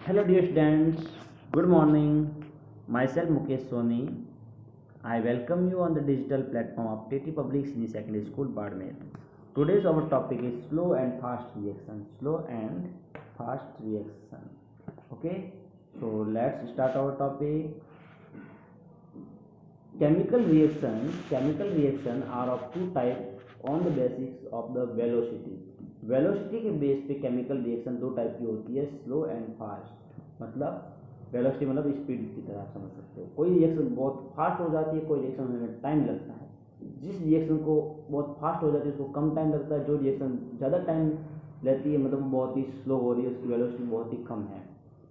Hello dear students, good morning. Myself Mukesh Soni. I welcome you on the digital platform of TT Public Senior Secondary School Badmer. Today's our topic is slow and fast reaction. Slow and fast reaction. Okay, so let's start our topic. Chemical reaction are of two types on the basis of the velocity. Velocity के base पे chemical reaction दो type की होती है, slow and fast. मतलब velocity मतलब speed की तरह आप समझ सकते हो। कोई रिएक्शन बहुत फास्ट हो जाती है, कोई रिएक्शन होने में टाइम लगता है। जिस रिएक्शन को बहुत फास्ट हो जाती है उसको कम टाइम लगता है, जो रिएक्शन ज़्यादा टाइम लेती है मतलब बहुत ही स्लो हो रही है, उसकी वेलोसिटी बहुत ही कम है।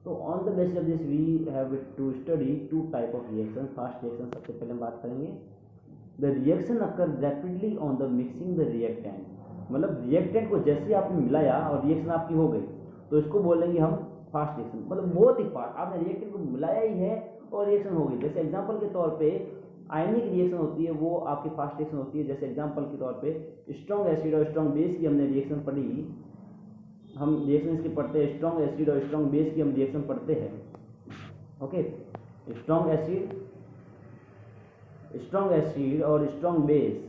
तो on the basis of this we have to study two type of reaction. Fast reaction सबसे पहले हम बात करेंगे। The reaction occur rapidly on the mixing the reactant, मतलब रिएक्टेंट को जैसे आपने मिलाया और रिएक्शन आपकी हो गई तो इसको बोलेंगे हम फास्ट रिएक्शन। मतलब बहुत ही फास्ट, आपने रिएक्टेंट को मिलाया ही है और रिएक्शन हो गई। जैसे एग्जांपल के तौर पे आयनिक रिएक्शन होती है, वो आपकी फास्ट रिएक्शन होती है। जैसे एग्जांपल के तौर पे स्ट्रॉन्ग एसिड और स्ट्रॉन्ग बेस की हमने रिएक्शन पढ़ी, हम रिएक्शन इसकी पढ़ते हैं। स्ट्रॉन्ग एसिड और स्ट्रॉन्ग बेस की हम रिएक्शन पढ़ते हैं। ओके, स्ट्रॉन्ग एसिड और स्ट्रॉन्ग बेस,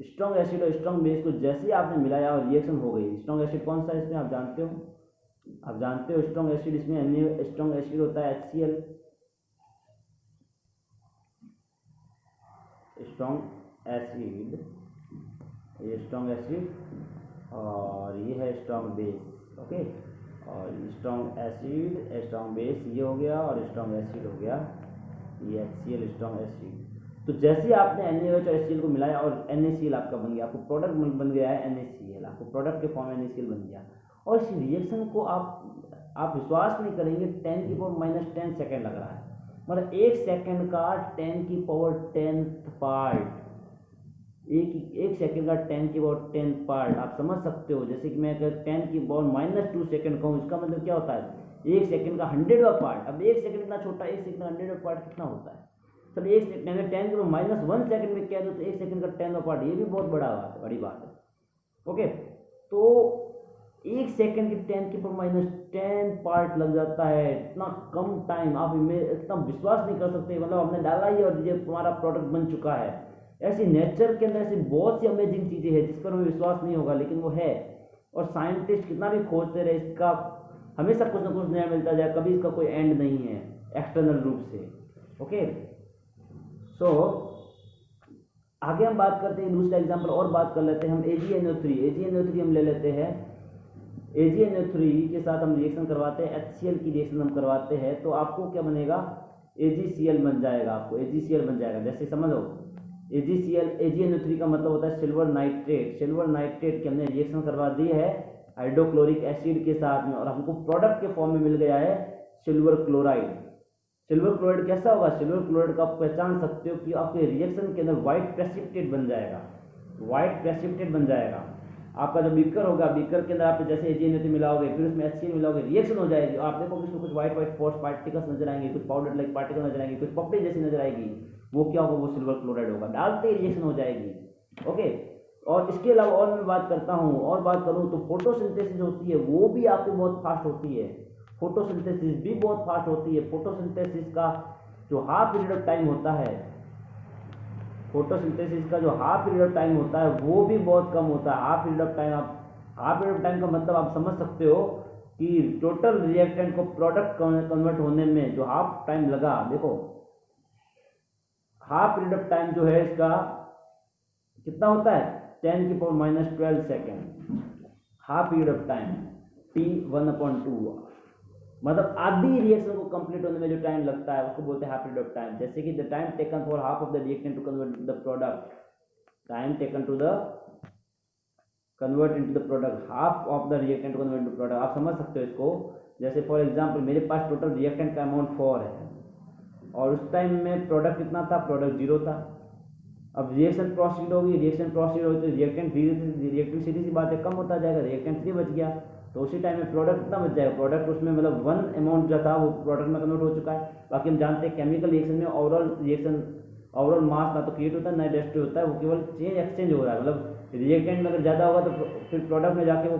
स्ट्रॉन्ग एसिड और स्ट्रॉन्ग बेस को जैसे ही आपने मिलाया और रिएक्शन हो गई। स्ट्रॉन्ग एसिड कौन सा है इसमें आप जानते हो स्ट्रॉन्ग एसिड, इसमें स्ट्रॉन्ग एसिड होता है HCl, स्ट्रॉन्ग एसिड और ये है स्ट्रॉन्ग बेस। ओके, और स्ट्रॉन्ग एसिड स्ट्रॉन्ग बेस ये हो गया और स्ट्रॉन्ग एसिड हो गया ये HCl स्ट्रॉन्ग एसिड। तो जैसे आपने NaOH और HCl को मिलाया और NaCl आपका बन गया, आपको प्रोडक्ट बन गया है NaCl, आपको प्रोडक्ट के फॉर्म में NaCl बन गया। और इस रिएक्शन को आप विश्वास नहीं करेंगे 10⁻⁻10 सेकेंड लग रहा है। मतलब 1 सेकेंड का 10⁻10 पार्ट, एक सेकेंड का 10⁻10 पार्ट आप समझ सकते हो। जैसे कि मैं अगर 10⁻⁻2 सेकेंड कहूँ, इसका मतलब क्या होता है 1 सेकेंड का 100वां पार्ट। अब 1 सेकेंड इतना छोटा, 1 सेकेंड का 100वां पार्ट कितना होता है। चलो 1 सेकेंड अगर 10⁻⁻1 सेकेंड में कह दो तो 1 सेकेंड का 10वां पार्ट, ये भी बहुत बड़ी बात है। ओके, तो 1 सेकेंड के 10⁻10 पार्ट लग जाता है, इतना कम टाइम। आप इतना विश्वास नहीं कर सकते। मतलब आपने डाला ही और ये तुम्हारा प्रोडक्ट बन चुका है। ऐसी नेचर के अंदर ऐसी बहुत सी अमेजिंग चीज़ें हैं जिस पर हमें विश्वास नहीं होगा, लेकिन वो है। और साइंटिस्ट कितना भी खोजते रहे, इसका हमेशा कुछ ना कुछ नया मिलता जाए, कभी इसका कोई एंड नहीं है एक्सटर्नल रूप से। ओके, सो आगे हम बात करते हैं, दूसरा एग्जांपल और बात कर लेते हैं हम। AgNO3 हम ले लेते हैं। AgNO3 के साथ हम रिएक्शन करवाते हैं, HCl की रिएक्शन हम करवाते हैं, तो आपको क्या बनेगा AgCl बन जाएगा। आपको AgCl बन जाएगा। जैसे समझो AgNO3 का मतलब होता है सिल्वर नाइट्रेट की हमने रिएक्शन करवा दी है हाइड्रोक्लोरिक एसिड के साथ में, और हमको प्रोडक्ट के फॉर्म में मिल गया है सिल्वर क्लोराइड। सिल्वर क्लोराइड कैसा होगा? सिल्वर क्लोराइड का आप पहचान सकते हो कि आपके रिएक्शन के अंदर व्हाइट प्रेसिपिटेट बन जाएगा। आपका जो बीकर होगा, बीकर के अंदर आप जैसे AgNO3 मिलाओगे, फिर उसमें HCl मिलाओगे, रिएक्शन हो जाएगी। आप देखोगे उसमें कुछ व्हाइट फोर्स पार्टिकल्स नजर आएंगे, कुछ पाउडर लाइक पार्टिकल नजर आएंगे, कुछ पपड़ी जैसी नजर आएगी। वो क्या होगा? वो सिल्वर क्लोराइड होगा। डालते ही रिएक्शन हो जाएगी। ओके, और इसके अलावा और मैं बात करूँ तो फोटोसिंथेसिस होती है, वो भी आपकी बहुत फास्ट होती है। फोटोसिंथेसिस का जो हाफ पीरियड ऑफ टाइम होता है, वो भी बहुत कम होता है। हाफ पीरियड ऑफ टाइम का मतलब आप समझ सकते हो कि टोटल रिएक्टेंट को प्रोडक्ट कन्वर्ट होने में जो हाफ टाइम लगा, देखो हाफ पीरियड ऑफ टाइम जो है इसका कितना होता है 10⁻12 second. Half period of time T1/2, मतलब आधी रिएक्शन को कंप्लीट होने में जो टाइम लगता है उसको बोलते हैं हाफ पीरियड ऑफ टाइम। जैसे कि the time taken for half of the reactant to convert the product, convert into the product, half of the reactant to convert into product. आप समझ सकते हो इसको। जैसे फॉर एग्जांपल मेरे पास टोटल रिएक्टेंट का अमाउंट 4 है और उस टाइम में प्रोडक्ट कितना था? प्रोडक्ट 0 था। अब रिएक्शन प्रोसीड होगी तो रिएक्टेंट सीधी सी बात है कम होता जाएगा, रिएक्टेंट 3 बच गया। तो उसी टाइम में प्रोडक्ट कितना बच जाएगा? प्रोडक्ट उसमें मतलब 1 अमाउंट जो था वो प्रोडक्ट में कन्वर्ट हो चुका है। बाकी हम जानते हैं केमिकल रिएक्शन में ओवरऑल रिएक्शन ओवरऑल मास ना तो क्रिएट होता है ना डिस्ट्रॉय होता है, वो केवल चेंज एक्सचेंज हो रहा है। मतलब रिएक्टेंट में अगर ज़्यादा होगा तो फिर प्रोडक्ट में जाके वो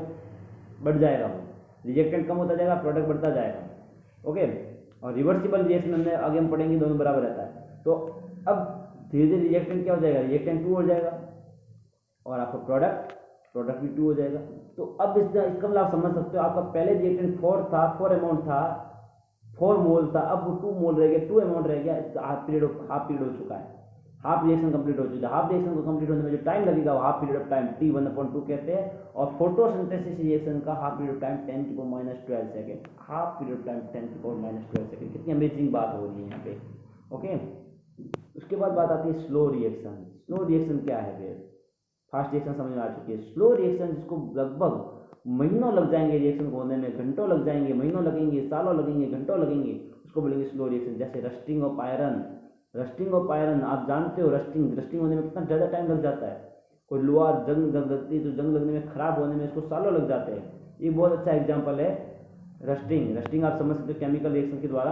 बढ़ जाएगा, वो रिएक्टेंट कम होता जाएगा, प्रोडक्ट बढ़ता जाएगा। ओके, और रिवर्सिबल रिएक्शन हमने आगे हम पढ़ेंगे, दोनों बराबर रहता है। तो अब धीरे धीरे रिएक्टेंट क्या हो जाएगा, रिएक्टेंट 2 हो जाएगा और आपका प्रोडक्ट भी 2 हो जाएगा। तो अब इसका मतलब आप समझ सकते हो, आपका पहले रिएक्टेंट 4 था, 4 अमाउंट था, 4 मोल था, अब वो 2 मोल रह गया, 2 अमाउंट रह गया, हाफ पीरियड हो चुका है, हाफ रिएक्शन कंप्लीट हो चुका है। हाफ रिएक्शन को कंप्लीट होने में जो टाइम लगेगा वो half period of time T1/2 कहते हैं, और फोटोसिंथेसिस रिएक्शन का half period of time 10⁻12 second, half period of time 10⁻12 second. कितनी अमेजिंग बात हो रही है यहाँ पे। ओके, उसके बाद बात आती है स्लो रिएक्शन। स्लो रिएक्शन क्या है फिर, फास्ट रिएक्शन समझ में आ चुकी है। स्लो रिएक्शन जिसको लगभग महीनों लग जाएंगे रिएक्शन को होने में, घंटों लग जाएंगे, महीनों लगेंगे, सालों लगेंगे, घंटों लगेंगे, उसको बोलेंगे स्लो रिएक्शन। जैसे rusting of iron, rusting of iron आप जानते हो, रस्टिंग होने में कितना ज़्यादा टाइम लग जाता है। कोई लोहा जंग लगती है तो जंग लगने में, खराब होने में इसको सालों लग जाते हैं। ये बहुत अच्छा एग्जाम्पल है रस्टिंग आप समझ सकते हो केमिकल रिएक्शन के द्वारा।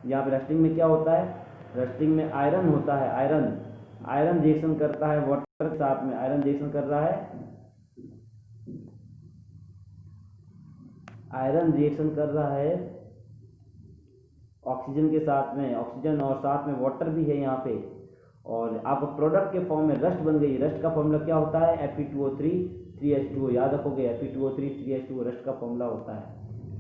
यहाँ पे रस्टिंग में क्या होता है, रस्टिंग में आयरन होता है, आयरन रिएक्शन करता है वाटर के साथ में, आयरन रिएक्शन कर रहा है, आयरन रिएक्शन कर रहा है ऑक्सीजन के साथ में, ऑक्सीजन और साथ में वाटर भी है यहाँ पे, और आपको प्रोडक्ट के फॉर्म में रस्ट बन गई। रस्ट का फॉर्मूला क्या होता है, Fe2O3 3H2O, याद रखोगे Fe2O3 3H2O रस्ट का फॉर्मूला होता है।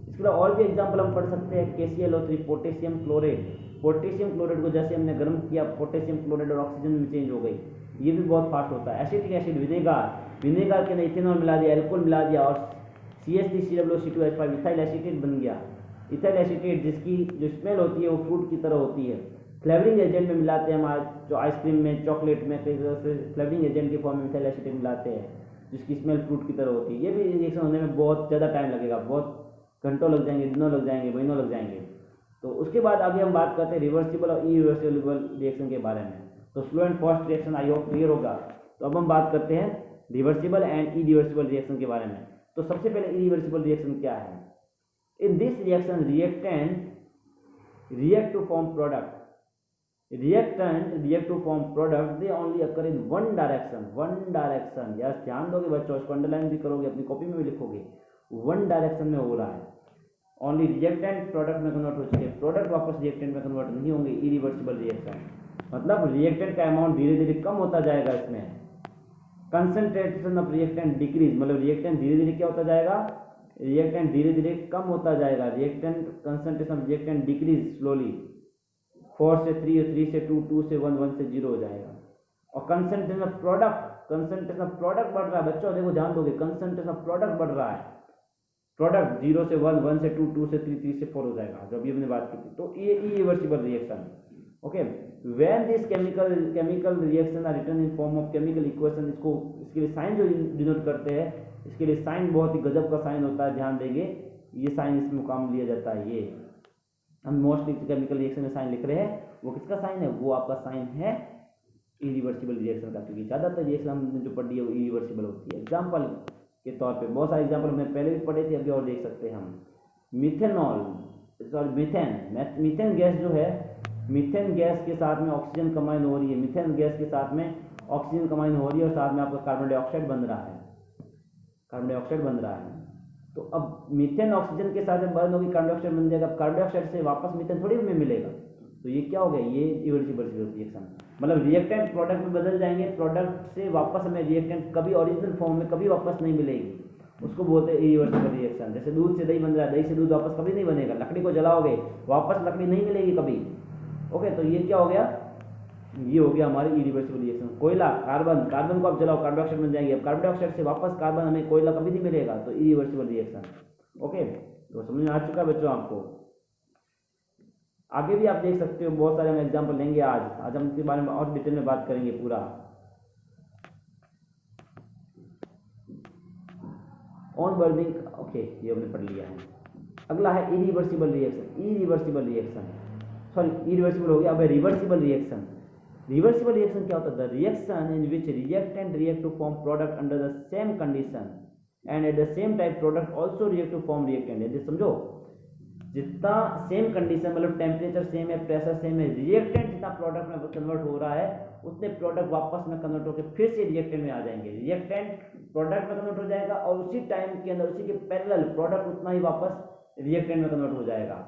इसके अलावा और भी एग्जाम्पल हम पढ़ सकते हैं, KClO3 potassium chloride, potassium chloride को जैसे हमने गर्म किया, पोटेशियम क्लोराइड और ऑक्सीजन में चेंज हो गई, ये भी बहुत फास्ट होता है। एसिटिक एसिड, विनेगार के अंदर इथेनॉल मिला दिया, एल्कोहल मिला दिया और CH3COCH2H5 इथाइल एसीटेट बन गया। इथाइल एसीटेट जिसकी जो स्मेल होती है वो फ्रूट की तरह होती है। फ्लेवरिंग एजेंट में मिलाते हैं हमारे जो आइसक्रीम में, चॉकलेट में, कई तरह से फ्लेवरिंग एजेंट के फॉर्म में इथाइल एसीटेट मिलाते हैं जिसकी स्मेल फ्रूट की तरह होती है। ये भी रिएक्शन होने में बहुत ज़्यादा टाइम लगेगा, बहुत घंटों लग जाएंगे, दिनों लग जाएंगे, महीनों लग जाएंगे। तो उसके बाद आगे हम बात करते हैं रिवर्सिबल और इरिवर्सिबल रिएक्शन के बारे में। तो slow and fast reaction I hope clear होगा। तो अब हम बात करते हैं रिवर्सिबल एंड इरिवर्सिबल रिएक्शन के बारे में। तो सबसे पहले इरिवर्सिबल रिएक्शन क्या है। In this reaction reactant react to form product, reactant react to form product, they only occur in one direction। Yes, ध्यान दोगे बच्चों, इसको अंडरलाइन भी करोगे, अपनी कॉपी में भी लिखोगे, वन डायरेक्शन में हो रहा है। ओनली रिएक्टेंट प्रोडक्ट में कन्वर्ट हो चुके हैं, प्रोडक्ट वापस रिएक्टेंट में कन्वर्ट नहीं होंगे। इरिवर्सिबल रिएक्शन मतलब रिएक्टेंट का अमाउंट धीरे धीरे कम होता जाएगा, इसमें कंसंट्रेशन ऑफ रिएक्टेंट डिक्रीज, मतलब रिएक्टेंट धीरे धीरे क्या होता जाएगा, रिएक्टेंट धीरे धीरे कम होता जाएगा। Reactant concentration of reactant decrease slowly, 4 से 3, 3 से 2, 2 से 1, 1 से 0 हो जाएगा। और कंसंट्रेशन ऑफ प्रोडक्ट बढ़ रहा है बच्चों, देखो ध्यान दोगे, कंसंट्रेशन ऑफ प्रोडक्ट बढ़ रहा है। प्रोडक्ट 0 से 1, 1 से 2, 2 से 3, 3 से 4 हो जाएगा, जो अभी हमने बात की थी। तो ये irreversible reaction. Okay, when this chemical reaction are written in form of chemical equation, इसके लिए साइन जो डिनोट करते हैं, इसके लिए साइन बहुत ही गजब का साइन होता है, ध्यान देंगे, ये साइन इसमें मुकाम लिया जाता है। ये हम मोस्टली केमिकल रिएक्शन में साइन लिख रहे हैं, वो किसका साइन है, वो आपका साइन है इरिवर्सिबल रिएक्शन का, क्योंकि ज़्यादातर रिएक्शन हमने जो पढ़ी है वो इरिवर्सिबल होती है। एग्जाम्पल के तौर पे बहुत सारे एग्जाम्पल हमने पहले भी पढ़े थे, अभी और देख सकते हैं हम। मीथेन गैस जो है, मीथेन गैस के साथ में ऑक्सीजन कंबाइन हो रही है, मीथेन गैस के साथ में ऑक्सीजन कंबाइन हो रही है और साथ में आपका कार्बन डाइऑक्साइड बन रहा है, तो अब मीथेन ऑक्सीजन के साथ में बर्न होगी, कार्बन डाइऑक्साइड बन जाएगा। कार्बन डाइऑक्साइड से वापस मीथेन थोड़ी हमें मिलेगा, तो ये क्या हो गया, ये इरिवर्सिबल रिएक्शन। मतलब रिएक्टेंट प्रोडक्ट में बदल जाएंगे, प्रोडक्ट से वापस हमें रिएक्टेंट कभी ओरिजिनल फॉर्म में कभी वापस नहीं मिलेगी, उसको बोलते हैं इरिवर्सिबल रिएक्शन। जैसे दूध से दही बन रहा है, दही से दूध वापस कभी नहीं बनेगा, लकड़ी को जलाओगे वापस लकड़ी नहीं मिलेगी कभी। ओके, तो ये क्या हो गया, ये हो गया हमारी इरिवर्सिबल रिएक्शन। कोयला, कार्बन को आप जलाओ, कार्बन डाइऑक्साइड बन जाएंगे, अब कार्बन डाइऑक्साइड से वापस कार्बन हमें कोयला कभी नहीं मिलेगा, तो इरिवर्सिबल रिएक्शन। ओके, तो समझ में आ चुका बच्चों आपको। आगे भी आप देख सकते हो, बहुत सारे हम एग्जाम्पल लेंगे आज हम इसके बारे में और डिटेल में बात करेंगे पूरा। ऑन बर्निंग, ओके, ये हमने पढ़ लिया है। अगला है इरिवर्सिबल रिएक्शन, सॉरी इरिवर्सिबल हो गया, अब रिवर्सिबल रिएक्शन। रिवर्सिबल रिएक्शन क्या होता है, the reaction in which reactant react to form product under the same condition and at the same time product also react to form reactant. यदि समझो, जितना same condition मतलब टेम्परेचर सेम है, pressure same है, reactant जितना product में convert हो रहा है उतने प्रोडक्ट वापस में कन्वर्ट होकर फिर से रिएक्टेंट में आ जाएंगे, रिएक्टेंट प्रोडक्ट में कन्वर्ट हो जाएगा और उसी टाइम के अंदर उसी के पैरेलल प्रोडक्ट उतना ही वापस रिएक्टेंट में कन्वर्ट हो जाएगा।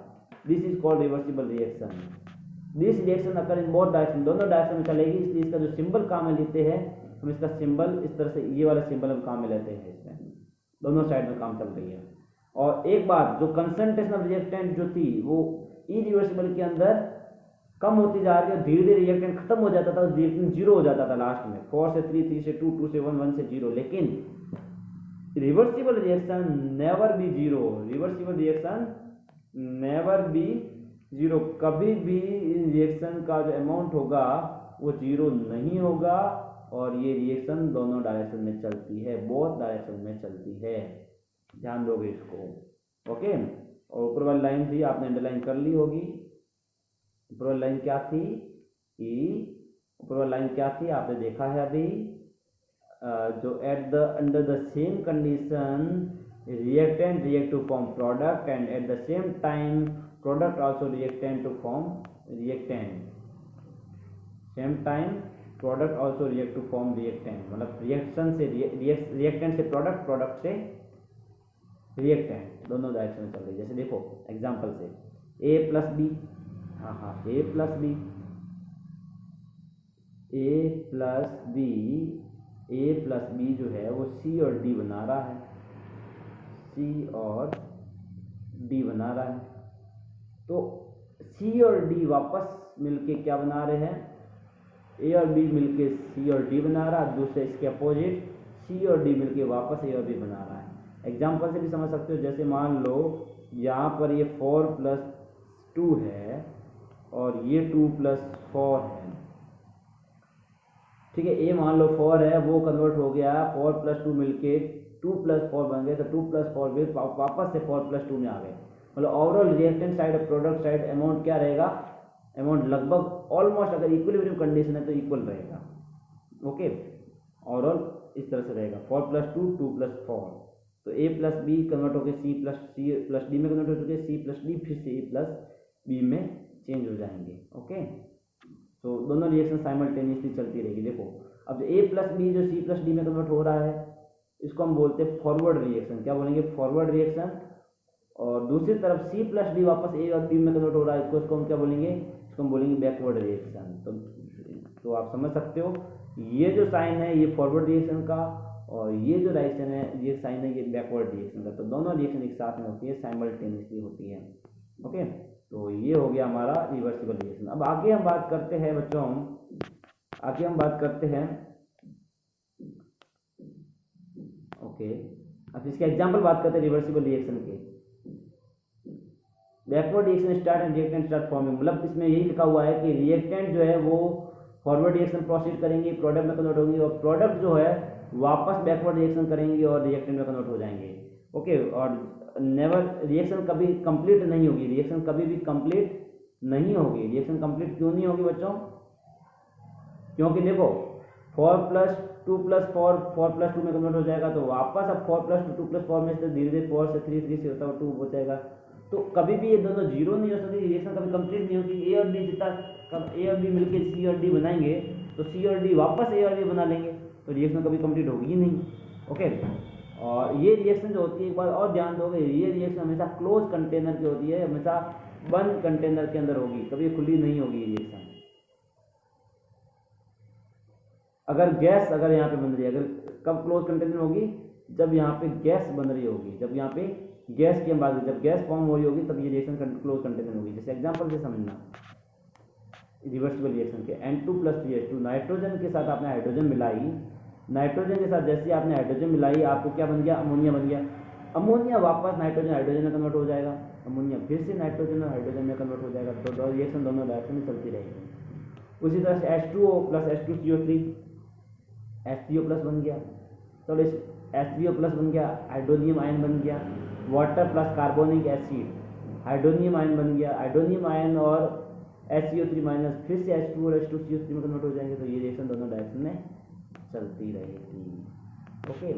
This is called reversible reaction. This reaction occur in both direction, दोनों डायरेक्शन में चलेगी, इसलिए इसका जो सिंबल काम में लेते हैं हम इसका सिंबल इस तरह से ये वाला सिंबल हम काम में लेते हैं, इसमें दोनों साइड में काम चल रही है। और एक बात जो कंसंट्रेशन ऑफ रिएक्टेंट जो थी वो इरिवर्सिबल के अंदर कम होती जा रही है, धीरे धीरे रिएक्टेंट खत्म हो जाता था, रिएक्टेंट जीरो हो जाता था लास्ट में, 4 से 3, 3 से 2, 2 से 1, 1 से 0। लेकिन reversible reaction never be zero, reversible reaction never be zero, कभी भी रिएक्शन का जो अमाउंट होगा वो जीरो नहीं होगा और ये रिएक्शन दोनों डायरेक्शन में चलती है, बोथ डायरेक्शन में चलती है, ध्यान दोगे इसको। ओके, और ऊपर वाली लाइन थी आपने अंडरलाइन कर ली होगी, ऊपर वाली लाइन क्या थी ऊपर वाली लाइन क्या थी आपने देखा है अभी, जो at the under the same condition reactant react to form product and at the same time product also reactant to form reactant, same time product also react to form reactant, मतलब reaction से reactant से product, product से reactant, दोनों direction में चल रही है। जैसे देखो एग्जांपल से A plus B, A plus B, A plus B जो है वो C और D बना रहा है, C और D बना रहा है। तो C और D वापस मिलके क्या बना रहे हैं, A और B मिलके C और D बना रहा है, दूसरे इसके अपोजिट C और D मिलके वापस A और B बना रहा है। एग्जाम्पल से भी समझ सकते हो, जैसे मान लो यहाँ पर ये 4 + 2 है और ये 2 + 4 है, ठीक है। A मान लो 4 है, वो कन्वर्ट हो गया 4 + 2 मिलके 2 + 4 बन गए, तो 2 + 4 भी वापस से 4 + 2 में आ गए। मतलब ओवरऑल रिएक्टेंट साइड और प्रोडक्ट साइड अमाउंट क्या रहेगा, अमाउंट लगभग ऑलमोस्ट, अगर इक्विलिब्रियम कंडीशन है तो इक्वल रहेगा। ओके, ओवरऑल इस तरह से रहेगा 4 + 2, 2 + 4, तो A प्लस बी कन्वर्ट होकर C प्लस डी में कन्वर्ट हो चुके, C प्लस डी फिर से A प्लस बी में चेंज हो जाएंगे। ओके, तो दोनों रिएक्शन साइमल्टेनियसली चलती रहेगी। देखो अब A प्लस बी जो C प्लस डी में कन्वर्ट हो रहा है इसको हम बोलते हैं फॉरवर्ड रिएक्शन, क्या बोलेंगे, फॉरवर्ड रिएक्शन। और दूसरी तरफ C प्लस डी वापस A और B में कन्वर्ट हो रहा है, इसको हम क्या बोलेंगे, इसको हम बोलेंगे बैकवर्ड रिएक्शन। तो आप समझ सकते हो ये जो साइन है ये फॉरवर्ड रिएक्शन का और ये जो रिएक्शन है ये साइन है ये बैकवर्ड रिएक्शन का, तो दोनों रिएक्शन एक साथ में होती है, साइमल्टेनियसली होती है। ओके, तो ये हो गया हमारा रिवर्सिबल रिएक्शन। अब आगे हम बात करते हैं बच्चों, आगे हम बात करते हैं, ओके, अब इसके एग्जांपल बात करते हैं रिवर्सिबल रिएक्शन के। Backward reaction start and reactant start forming, मतलब इसमें यही लिखा हुआ है कि रिएक्टेंट जो है वो फॉरवर्ड रिएक्शन प्रोसीड करेंगे, प्रोडक्ट में कन्वर्ट होंगे, और प्रोडक्ट जो है वापस बैकवर्ड रिएक्शन करेंगे और रिएक्टेंट में कन्वर्ट हो जाएंगे। ओके, और नेवर रिएक्शन कभी कंप्लीट नहीं होगी, रिएक्शन कभी भी कंप्लीट नहीं होगी। रिएक्शन कंप्लीट क्यों नहीं होगी बच्चों, क्योंकि देखो 4 + 2 + 4 4 + 2 में कन्वर्ट हो जाएगा, तो वापस अब 4 + 2 2 + 4 में से धीरे धीरे 4 से 3 3 से होता है 2 हो जाएगा, तो कभी भी ये दोनों जीरो नहीं हो सकती, रिएक्शन कभी कंप्लीट नहीं होगी। A और B जितना A और B मिलके C और D बनाएंगे तो C और D वापस A और B बना लेंगे, तो रिएक्शन कभी कंप्लीट होगी ही नहीं। ओके, और ये रिएक्शन जो होती है एक बार और ध्यान दोगे, ये रिएक्शन हमेशा क्लोज कंटेनर की होती है, हमेशा बंद कंटेनर के अंदर होगी, कभी खुली नहीं होगी रिएक्शन। अगर गैस अगर यहाँ पे बन रही है, अगर कब क्लोज कंटेनर होगी, जब यहाँ पे गैस बन रही होगी, जब यहाँ पे गैस की हम बात, जब गैस फॉर्म हो रही होगी तब ये रिएक्शन क्लोज कंटेनर होगी। जैसे एग्जांपल से समझना रिवर्सिबल रिएक्शन के N2 + 3H2, नाइट्रोजन के साथ आपने हाइड्रोजन मिलाई, नाइट्रोजन के साथ जैसे आपने हाइड्रोजन मिलाई आपको क्या बन गया, अमोनिया बन गया। अमोनिया वापस नाइट्रोजन हाइड्रोजन में कन्वर्ट हो जाएगा, अमोनिया फिर से नाइट्रोजन और हाइड्रोजन में कन्वर्ट हो जाएगा, तो रिएक्शन दोनों डायरेक्शन में चलती रहेगी। उसी तरह से H2O + H2CO3, H3O+ बन गया, तो इस H3O+ बन गया, हाइड्रोनियम आयन बन गया, water + carbonic acid, hydronium ion बन गया, हाइड्रोनियम आयन और HCO3- फिर से H2 और H2CO3 में कन्वर्ट हो जाएंगे, तो ये रिएक्शन दोनों डायरेक्शन में चलती रहेगी। ओके,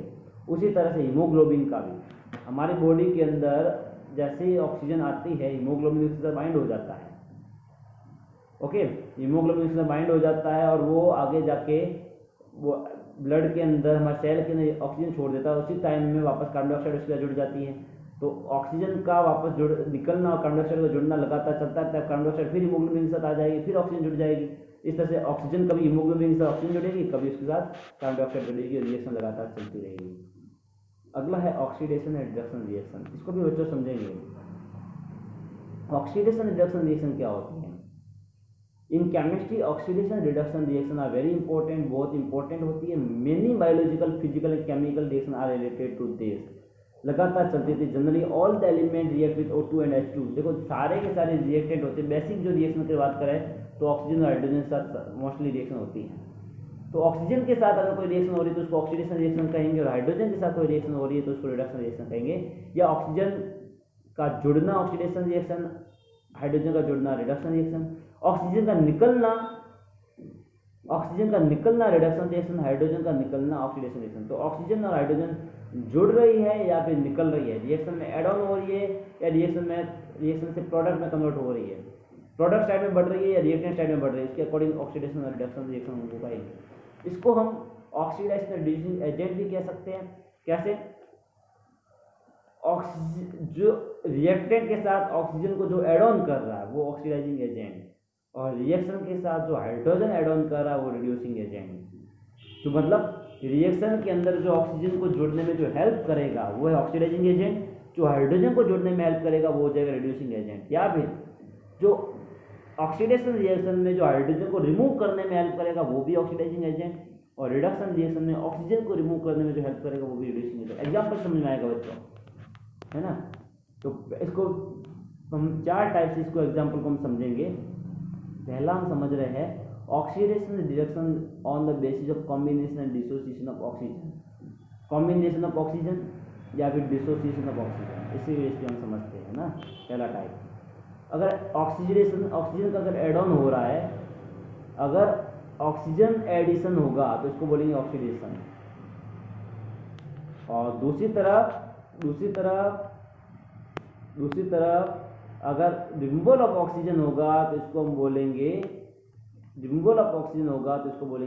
उसी तरह से हीमोग्लोबिन का भी, हमारी बॉडी के अंदर जैसे ही ऑक्सीजन आती है हीमोग्लोबिन उसके साथ बाइंड हो जाता है। ओके, हीमोग्लोबिन उसके साथ बाइंड हो जाता है और वो आगे जाके वो ब्लड के अंदर हमारे सेल के अंदर ऑक्सीजन छोड़ देता है। उसी टाइम में वापस कार्बन डाइऑक्साइड उसके साथ जुड़ जाती है। तो ऑक्सीजन का वापस जुड़ निकलना और कार्बन डाइऑक्साइड का जुड़ना लगातार चलता है। तब कार्बन डाइऑक्साइड फिर हीमोग्लोबिन के साथ आ जाएगी, फिर ऑक्सीजन जुड़ जाएगी। इस तरह से ऑक्सीजन कभी हीमोग्लोबिन के साथ ऑक्सीजन जुड़ेगी, कभी उसके साथ कार्बन डाइऑक्साइड जुड़ेगी, रिएक्शन लगातार चलती रहेगी। अगला है ऑक्सीडेशन एंड रिडक्शन रिएक्शन। इसको भी बच्चों समझेंगे। ऑक्सीडेशन रिडक्शन रिएक्शन क्या होती है? In chemistry oxidation reduction reaction are very important, बहुत इंपॉर्टेंट होती है। Many biological, physical and chemical reaction are related to this. लगातार चलती थी। Generally all the element react with O2 and H2। देखो सारे के सारे रिएक्टेंट होते हैं। बेसिक जो रिएक्शन की बात करें तो ऑक्सीजन और हाइड्रोजन के साथ मोस्टली रिएक्शन होती है। तो ऑक्सीजन के साथ अगर कोई रिएक्शन हो रही है तो उसको ऑक्सीडेशन रिएक्शन कहेंगे, और हाइड्रोजन के साथ कोई रिएक्शन हो रही है तो उसको रिडक्शन रिएक्शन कहेंगे। या ऑक्सीजन का जुड़ना ऑक्सीडेशन रिएक्शन, हाइड्रोजन का जुड़ना रिडक्शन रिएक्शन, ऑक्सीजन का निकलना रिडक्शन रिएक्शन, हाइड्रोजन का निकलना ऑक्सीडेशन रिएक्शन। तो ऑक्सीजन और हाइड्रोजन जुड़ रही है या फिर निकल रही है, रिएक्शन में एड ऑन हो रही है या रिएक्शन से प्रोडक्ट में कन्वर्ट हो रही है, प्रोडक्ट साइड में बढ़ रही है या रिएक्टेंट साइड में बढ़ रही है, इसके अकॉर्डिंग ऑक्सीडेशन और रिडक्शन रिएक्शन होगा ही। इसको हम ऑक्सीडाइजेशन रिड्यूसिंग एजेंट भी कह सकते हैं। कैसे? जो रिएक्टेंट के साथ ऑक्सीजन को जो एड ऑन कर रहा है वो ऑक्सीडाइजिंग एजेंट, और रिएक्शन के साथ जो हाइड्रोजन एड ऑन कर रहा है वो रिड्यूसिंग एजेंट। तो मतलब रिएक्शन के अंदर जो ऑक्सीजन को जोड़ने में जो हेल्प करेगा वो है ऑक्सीडाइजिंग एजेंट, जो हाइड्रोजन को जोड़ने में हेल्प करेगा वो हो जाएगा रिड्यूसिंग एजेंट। या फिर जो ऑक्सीडेशन रिएक्शन में जो हाइड्रोजन को रिमूव करने में हेल्प करेगा वो भी ऑक्सीडाइजिंग एजेंट, और रिडक्शन रिएक्शन में ऑक्सीजन को रिमूव करने में जो हेल्प करेगा वो भी रिड्यूसिंग एजेंट। एग्जाम्पल समझ में आएगा बच्चों, है ना? तो इसको हम 4 टाइप से इसको एग्जाम्पल को हम समझेंगे। पहला हम समझ रहे हैं oxidation reduction on the basis of combination and dissociation of oxygen. Combination of oxygen या फिर डिसोसिएशन ऑफ ऑक्सीजन, इसी बेस पे हम समझते हैं ना। पहला टाइप, अगर ऑक्सीजन का अगर एड ऑन हो रहा है, अगर ऑक्सीजन एडिशन होगा तो इसको बोलेंगे ऑक्सीडेशन। और दूसरी तरफ अगर रिमूवल ऑफ ऑक्सीजन होगा तो इसको हम बोलेंगे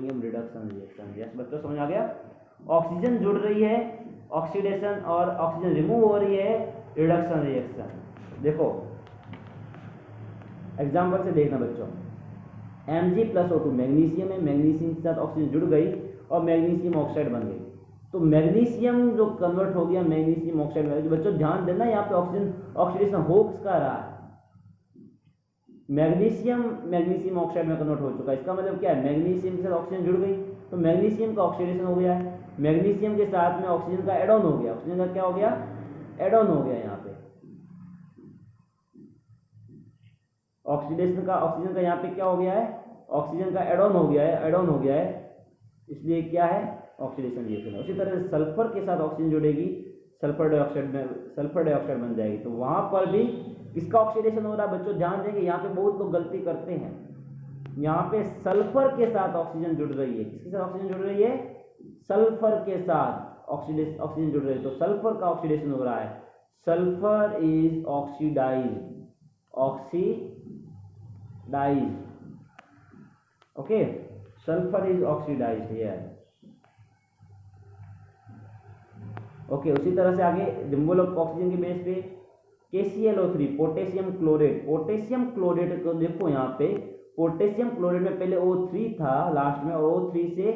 हम रिडक्शन रिएक्शन। यस बच्चों, समझ आ गया? ऑक्सीजन जुड़ रही है ऑक्सीडेशन, और ऑक्सीजन रिमूव हो रही है रिडक्शन रिएक्शन। देखो एग्जाम्पल से देखना बच्चों, Mg+O2 मैग्नीशियम है, मैग्नीशियम के साथ ऑक्सीजन जुड़ गई और मैग्नीशियम ऑक्साइड बन गई। तो मैग्नीशियम जो कन्वर्ट हो गया मैग्नीशियम ऑक्साइड में। तो बच्चों ध्यान देना, यहाँ पे ऑक्सीडेशन हो किसका रहा है? मैग्नीशियम ऑक्साइड में कन्वर्ट हो चुका है। इसका मतलब क्या है? मैग्नीशियम के साथ ऑक्सीजन जुड़ गई तो मैग्नीशियम का ऑक्सीडेशन हो गया है। मैग्नीशियम के साथ में ऑक्सीजन का एड ऑन हो गया। ऑक्सीजन का क्या हो गया? एड ऑन हो गया। यहाँ पे ऑक्सीजन का यहाँ पे क्या हो गया है? ऑक्सीजन का एड ऑन हो गया है, इसलिए क्या है? ऑक्सीडेशन रिएक्शन है। उसी तरह से सल्फर के साथ ऑक्सीजन जुड़ेगी, सल्फर डाइऑक्साइड बन जाएगी। तो वहां पर भी किसका ऑक्सीडेशन हो रहा है? बच्चों ध्यान देंगे, यहाँ पे बहुत लोग गलती करते हैं। यहाँ पे सल्फर के साथ ऑक्सीजन जुड़ रही है। किसके साथ ऑक्सीजन जुड़ रही है? सल्फर के साथ ऑक्सीजन जुड़ रही है, तो सल्फर का ऑक्सीडेशन हो रहा है। Sulphur is oxidised, okay, sulphur is oxidised here. Okay, उसी तरह से आगे रिमूवल ऑफ ऑक्सीजन के बेस पे KClO3 पोटेशियम क्लोरेट को देखो, यहाँ पे पोटेशियम क्लोरेट में पहले O3 था लास्ट में, और O3 से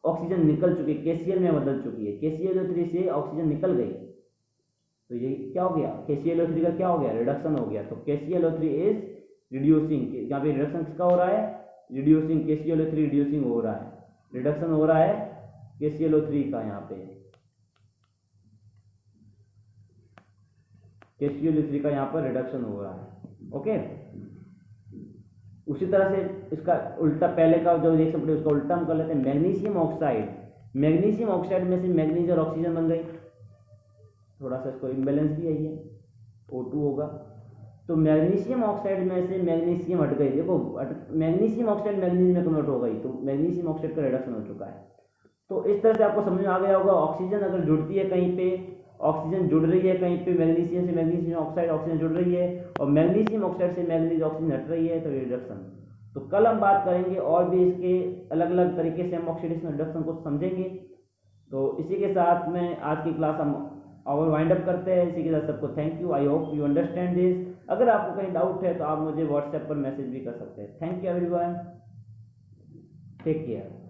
ऑक्सीजन निकल चुकी है, KCl में बदल चुकी है। KClO3 से ऑक्सीजन निकल गई, तो ये क्या हो गया? KClO3 का क्या हो गया? रिडक्शन हो गया। तो KClO3 इज रिड्यूसिंग। यहाँ पे रिडक्शन किसका हो रहा है? रिड्यूसिंग। KClO3 रिड्यूसिंग हो रहा है, रिडक्शन हो रहा है KClO3 का। यहाँ पे KClO3 का यहाँ पर रिडक्शन हो रहा है। ओके, उसी तरह से इसका उल्टा, पहले का जो रिएक्शन पड़े उसका उल्टा हम कर लेते हैं। मैग्नीशियम ऑक्साइड में से मैग्नीज और ऑक्सीजन बन गई। थोड़ा सा इसको इम्बैलेंस भी है, ये O2 होगा। तो मैग्नीशियम ऑक्साइड में से मैग्नीशियम हट गई। देखो मैग्नीशियम ऑक्साइड मैग्नीज में कन्वर्ट हो गई, तो मैग्नीशियम ऑक्साइड का रिडक्शन हो चुका है। तो इस तरह से आपको समझ में आ गया होगा, ऑक्सीजन अगर जुड़ती है कहीं पे ऑक्सीजन जुड़ रही है कहीं पे, मैग्नीशियम से मैग्नीशियम ऑक्साइड ऑक्सीजन जुड़ रही है, और मैग्नीशियम ऑक्साइड से मैग्नीज ऑक्सीजन हट रही है, तो रिडक्शन। तो कल हम बात करेंगे और भी इसके अलग अलग तरीके से हम ऑक्सीडेशन रिडक्शन को समझेंगे। तो इसी के साथ में आज की क्लास हम और वाइंड अप करते हैं। इसी के साथ सबको thank you, I hope you understand this. अगर आपको कहीं डाउट है तो आप मुझे व्हाट्सएप पर मैसेज भी कर सकते हैं। Thank you everyone, take care.